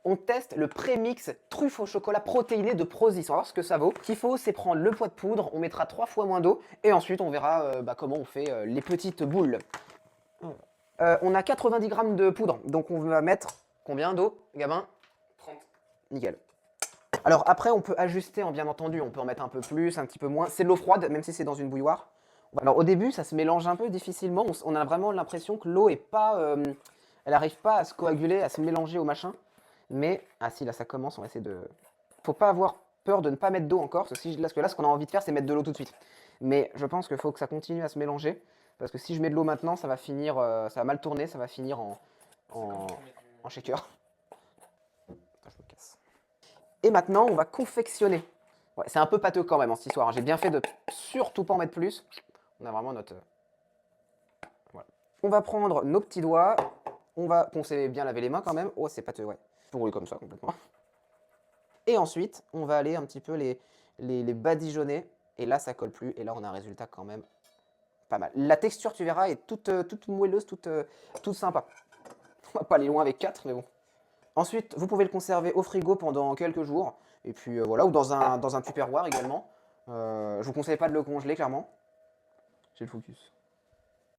on teste le prémix truffe au chocolat protéiné de Prozis. On va voir ce que ça vaut. Ce qu'il faut, c'est prendre le poids de poudre, on mettra 3 fois moins d'eau, et ensuite on verra comment on fait les petites boules. On a 90 grammes de poudre, donc on va mettre combien d'eau, Gabin? 30. Nickel. Alors après, on peut ajuster, bien entendu, on peut en mettre un peu plus, un petit peu moins. C'est de l'eau froide, même si c'est dans une bouilloire. Alors au début, ça se mélange un peu difficilement. On a vraiment l'impression que l'eau est pas, elle n'arrive pas à se coaguler, à se mélanger au machin. Mais, ah si, là ça commence, on va essayer de... Faut pas avoir peur de ne pas mettre d'eau encore, parce que là, ce qu'on a envie de faire, c'est mettre de l'eau tout de suite. Mais je pense qu'il faut que ça continue à se mélanger, parce que si je mets de l'eau maintenant, ça va finir, ça va mal tourner, ça va finir en shaker. Attends, je me casse. Et maintenant, on va confectionner. Ouais, c'est un peu pâteux quand même, cette histoire. J'ai bien fait de surtout pas en mettre plus. On a vraiment notre... Voilà. On va prendre nos petits doigts. On s'est bien laver les mains quand même. Oh, c'est pâteux, ouais. Pour rouler comme ça, complètement. Et ensuite, on va aller un petit peu les badigeonner. Et là, ça colle plus. Et là, on a un résultat quand même pas mal. La texture, tu verras, est toute moelleuse, toute sympa. On va pas aller loin avec 4, mais bon. Ensuite, vous pouvez le conserver au frigo pendant quelques jours. Et puis voilà, ou dans un tupperware également. Je vous conseille pas de le congeler, clairement. J'ai le focus.